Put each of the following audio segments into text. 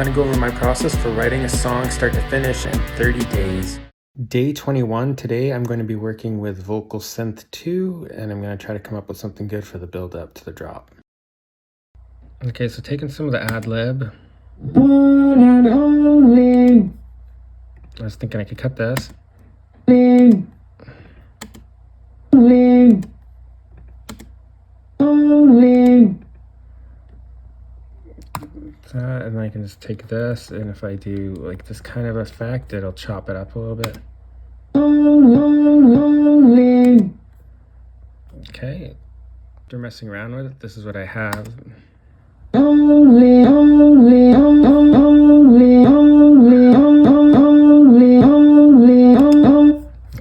going to go over my process for writing a song start to finish in 30 days. Day 21, today I'm going to be working with Vocal Synth 2, and I'm going to try to come up with something good for the build up to the drop. Okay, so taking some of the ad-lib. One and only. I was thinking I could cut this. Only. And then I can just take this, and if I do like this kind of effect, it'll chop it up a little bit. Okay, after messing around with it, this is what I have.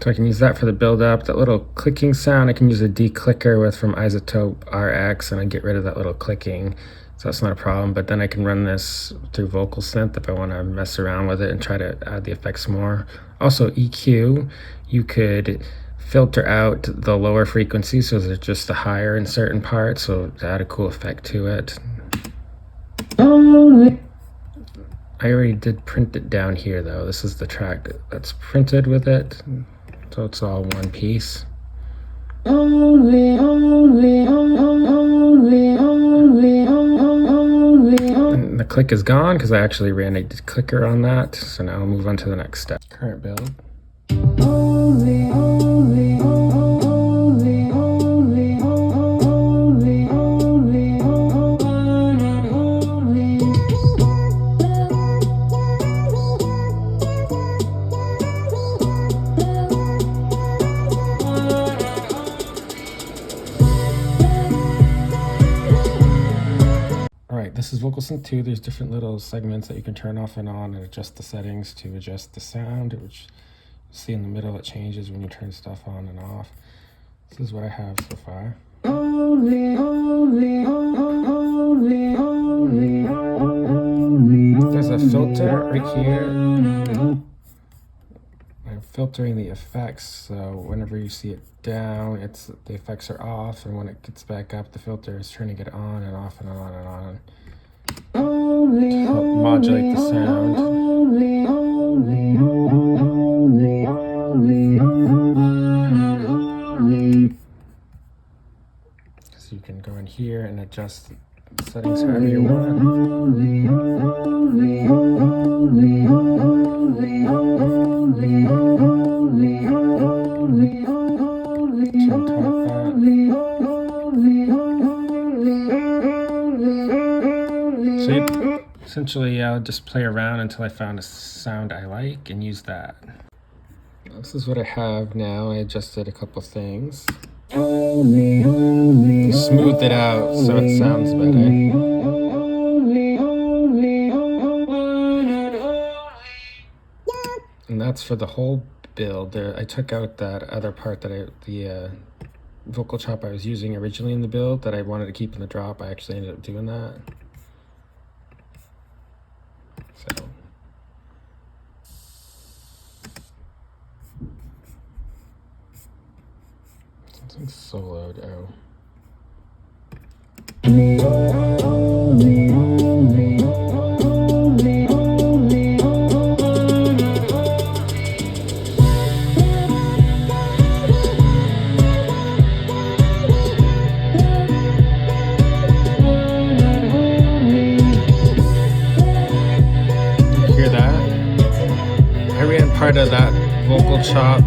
So I can use that for the build up. That little clicking sound, I can use a declicker with from Isotope RX, and I get rid of that little clicking. So that's not a problem, but then I can run this through Vocal Synth if I want to mess around with it and try to add the effects more. Also EQ, you could filter out the lower frequencies so they're just the higher in certain parts, so to add a cool effect to it. I already did print it down here though. This is the track that's printed with it, so it's all one piece. And the click is gone because I actually ran a clicker on that. So now I'll move on to the next step. Current build. This is Vocal Synth 2. There's different little segments that you can turn off and on and adjust the settings to adjust the sound, which you see in the middle it changes when you turn stuff on and off. This is what I have so far. There's a filter right here. I'm filtering the effects, so whenever you see it down, the effects are off, and when it gets back up, the filter is turning it on and off and on and on. To help modulate the sound. So you can go in here and adjust the settings however you want. Turn top that. So essentially, I'll just play around until I found a sound I like and use that. This is what I have now. I adjusted a couple things. Smoothed it out so it sounds better. And that's for the whole build. I took out that other part that the vocal chop I was using originally in the build that I wanted to keep in the drop. I actually ended up doing that. So something soloed out. Part of that vocal chop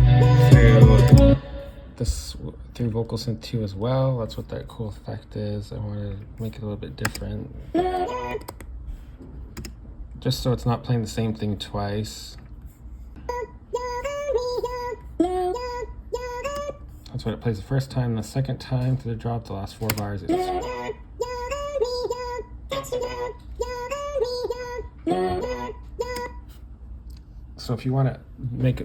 through Vocal Synth 2 as well. That's what that cool effect is. I want to make it a little bit different, just so it's not playing the same thing twice. That's what it plays the first time. The second time through the drop, the last 4 bars, so if you want to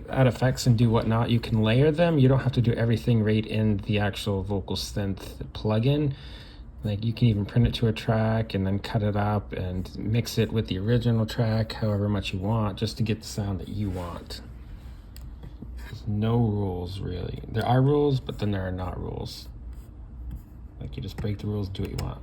add effects and do whatnot, you can layer them. You don't have to do everything right in the actual Vocal Synth plugin. Like you can even print it to a track and then cut it up and mix it with the original track however much you want, just to get the sound that you want. There's no rules really. There are rules, but then there are not rules. Like you just break the rules, do what you want.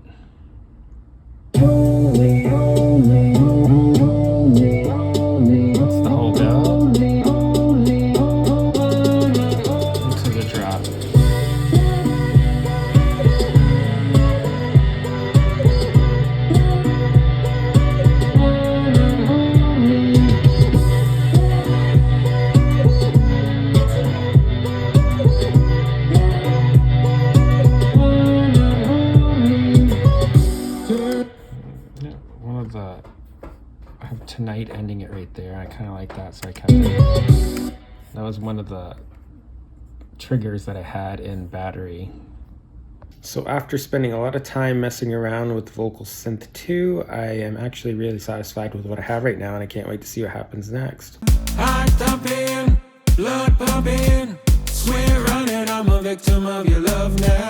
tonight, ending it right there. I kind of like that, so I kept it. That was one of the triggers that I had in Battery. So after spending a lot of time messing around with Vocal Synth 2, I am actually really satisfied with what I have right now, and I can't wait to see what happens next. Heart thumping, blood pumping, swear running, I'm a victim of your love now.